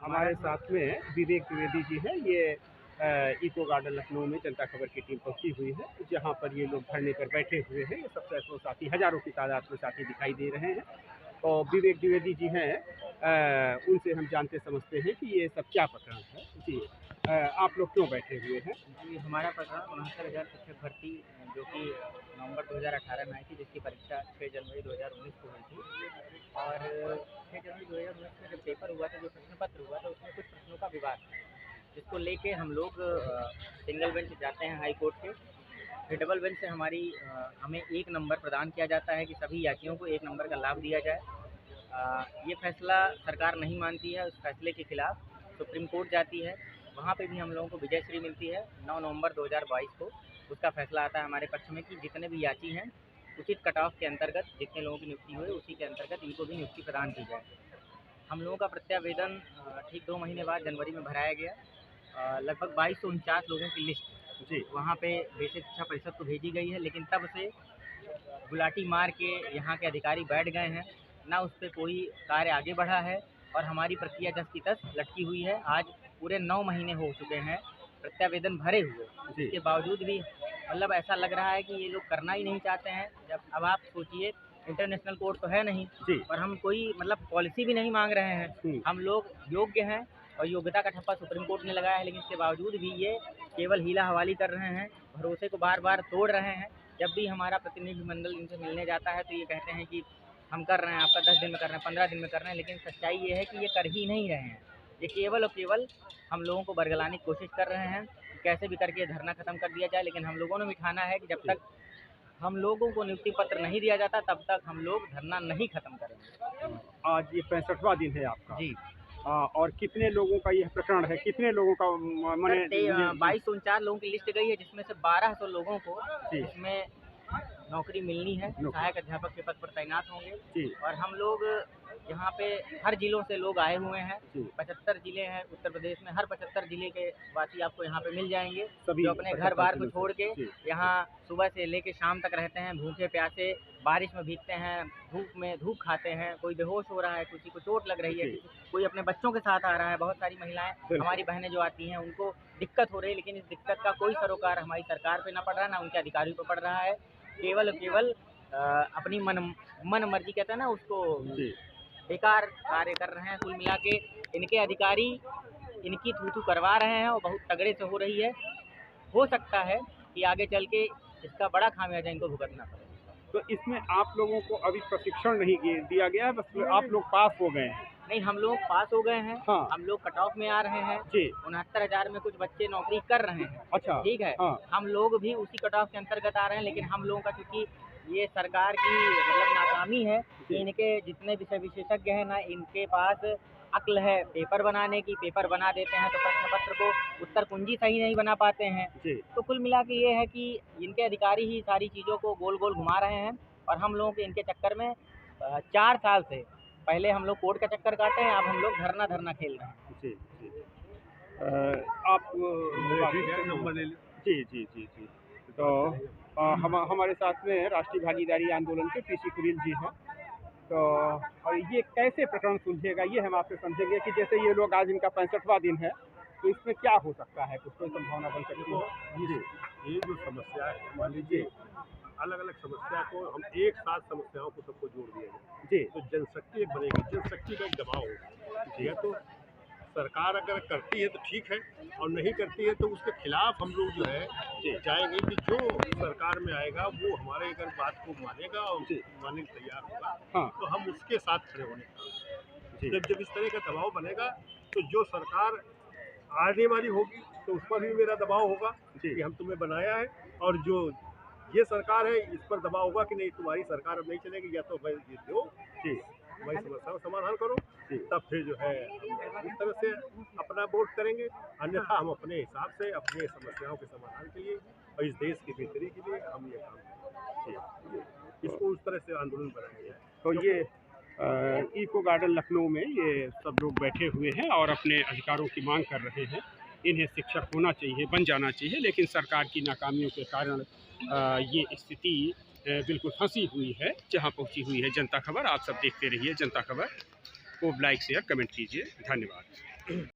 हमारे साथ में विवेक द्विवेदी जी हैं। ये इको गार्डन लखनऊ में जनता खबर की टीम पहुंची हुई है, जहां पर ये लोग धरने पर बैठे हुए हैं। ये सब सैकड़ों साथी, हजारों की तादाद में साथी दिखाई दे रहे हैं। और विवेक द्विवेदी जी हैं, उनसे हम जानते समझते हैं कि ये सब क्या प्रकरण है। जी, आप लोग क्यों बैठे हुए हैं? जी, हमारा प्रकरण 69,000 शिक्षक भर्ती जो कि नवंबर 2018 में आई थी, जिसकी परीक्षा 6 जनवरी 2019 को हुई थी। और 6 जनवरी 2019 में जब पेपर हुआ था, जो प्रश्न पत्र हुआ था, उसमें कुछ प्रश्नों का विवाद था, जिसको लेके हम लोग सिंगल बेंच जाते हैं हाई कोर्ट के। फिर डबल बेंच से हमें 1 नंबर प्रदान किया जाता है कि सभी यात्रियों को 1 नंबर का लाभ दिया जाए। ये फैसला सरकार नहीं मानती है। उस फैसले के खिलाफ सुप्रीम कोर्ट जाती है। वहाँ पे भी हम लोगों को विजयश्री मिलती है। 9 नवंबर 2022 को उसका फैसला आता है हमारे पक्ष में कि जितने भी यात्री हैं, उचित कट ऑफ के अंतर्गत जितने लोगों की नियुक्ति हुई, उसी के अंतर्गत इनको भी नियुक्ति प्रदान की जाए। हम लोगों का प्रत्यावेदन ठीक 2 महीने बाद जनवरी में भराया गया। लगभग 2249 लोगों की लिस्ट जी, वहाँ पे बेसिक शिक्षा परिषद को भेजी गई है, लेकिन तब से गुलाटी मार के यहाँ के अधिकारी बैठ गए हैं। ना उस पर कोई कार्य आगे बढ़ा है और हमारी प्रक्रिया जस की तस लटकी हुई है। आज पूरे 9 महीने हो चुके हैं प्रत्यावेदन भरे हुए। इसके बावजूद भी मतलब ऐसा लग रहा है कि ये लोग करना ही नहीं चाहते हैं। जब अब आप सोचिए, इंटरनेशनल कोर्ट तो है नहीं और हम कोई मतलब पॉलिसी भी नहीं मांग रहे हैं। हम लोग योग्य हैं और योग्यता का ठप्पा सुप्रीम कोर्ट ने लगाया है, लेकिन इसके बावजूद भी ये केवल हीला हवाली कर रहे हैं, भरोसे को बार बार तोड़ रहे हैं। जब भी हमारा प्रतिनिधिमंडल इनसे मिलने जाता है तो ये कहते हैं कि हम कर रहे हैं, आपका 10 दिन में कर रहे हैं, 15 दिन में कर रहे हैं, लेकिन सच्चाई ये है कि ये कर ही नहीं रहे हैं। ये केवल और केवल हम लोगों को बरगलाने की कोशिश कर रहे हैं, कैसे भी करके धरना खत्म कर दिया जाए। लेकिन हम लोगों ने भी ठाना है कि जब तक हम लोगों को नियुक्ति पत्र नहीं दिया जाता, तब तक हम लोग धरना नहीं खत्म करेंगे। आज ये 65वां दिन है आपका। जी, और कितने लोगों का यह प्रकरण है? कितने लोगों का मैंने 2249 लोगों की लिस्ट गई है, जिसमें से 1200 लोगों को इसमें नौकरी मिलनी है, सहायक अध्यापक के पद पर तैनात होंगे। और हम लोग यहाँ पे हर जिलों से लोग आए हुए हैं। 75 जिले हैं उत्तर प्रदेश में। हर 75 जिले के वासी आपको यहाँ पे मिल जाएंगे, जो अपने घर बार को छोड़ के यहाँ सुबह से लेके शाम तक रहते हैं, भूखे प्यासे, बारिश में भीगते हैं, धूप खाते हैं। कोई बेहोश हो रहा है, किसी को चोट लग रही है, कोई अपने बच्चों के साथ आ रहा है। बहुत सारी महिलाएं, हमारी बहनें जो आती हैं, उनको दिक्कत हो रही है, लेकिन इस दिक्कत का कोई सरोकार हमारी सरकार पे ना पड़ रहा है, ना उनके अधिकारियों पे पड़ रहा है। केवल अपनी मन मर्जी कहते हैं ना उसको, बेकार कार्य कर रहे हैं। कुल मिला के इनके अधिकारी इनकी थू करवा रहे हैं और बहुत तगड़े से हो रही है। हो सकता है कि आगे चल के इसका बड़ा खामियाजा इनको भुगतना पड़े। तो इसमें आप लोगों को अभी प्रशिक्षण नहीं दिया गया है, बस आप लोग पास हो गए हैं? नहीं, हम लोग पास हो गए हैं। हाँ। हम लोग कट ऑफ में आ रहे हैं। 69,000 में कुछ बच्चे नौकरी कर रहे हैं। अच्छा, ठीक है। हाँ। हम लोग भी उसी कट ऑफ के अंतर्गत आ रहे हैं, लेकिन हम लोगों का चूंकि ये सरकार की मतलब नाकामी है कि इनके जितने विषय विशेषज्ञ हैं ना, इनके पास अक्ल है पेपर बनाने की। पेपर बना देते हैं तो प्रश्न पत्र को उत्तर कुंजी सही नहीं बना पाते हैं। तो कुल मिला के ये है कि इनके अधिकारी ही सारी चीज़ों को गोल गोल घुमा रहे हैं और हम लोगों के इनके चक्कर में 4 साल से पहले हम लोग कोर्ट का चक्कर काटे हैं, अब हम लोग धरना खेल रहे हैं। जी, आप नंबर ले लीजिए। जी। तो हमारे साथ में राष्ट्रीय भागीदारी आंदोलन के पीसी कुरील जी हैं। तो और ये कैसे प्रकरण सुलझेगा, ये हम आपसे समझेंगे कि जैसे ये लोग, आज इनका 65वां दिन है, तो इसमें क्या हो सकता है, कुछ कोई संभावना बन सकती है? जी, ये जो समस्या है, मान लीजिए अलग अलग समस्या को हम एक साथ समस्याओं को सबको जोड़ दिया जाए तो जनशक्ति एक बनेगी। जनशक्ति का एक दबाव होगा। ठीक है, तो सरकार अगर करती है तो ठीक है, और नहीं करती है तो उसके खिलाफ हम लोग जो है चाहेंगे कि जो सरकार में आएगा वो हमारे अगर बात को मानेगा और मानने को तैयार होगा, तो हम उसके साथ खड़े होने का। जब इस तरह का दबाव बनेगा तो जो सरकार आने वाली होगी तो उस पर भी मेरा दबाव होगा कि हम तुम्हें बनाया है, और जो ये सरकार है इस पर दबाव होगा कि नहीं, तुम्हारी सरकार अब नहीं चलेगी, या तो भाई ये दो, भाई समस्या का समाधान करो, तब फिर जो है इस तरह से अपना वोट करेंगे। अन्यथा हम अपने हिसाब से अपने समस्याओं के समाधान के लिए और इस देश की बेहतरी के लिए हम ये काम करेंगे। इसको उस तरह से आंदोलन बनाया गया है। तो ये इको गार्डन लखनऊ में ये सब लोग बैठे हुए हैं और अपने अधिकारों की मांग कर रहे हैं। इन्हें शिक्षक होना चाहिए, बन जाना चाहिए, लेकिन सरकार की नाकामियों के कारण ये स्थिति बिल्कुल फंसी हुई है, जहां पहुंची हुई है जनता खबर। आप सब देखते रहिए जनता खबर को, लाइक शेयर कमेंट कीजिए। धन्यवाद।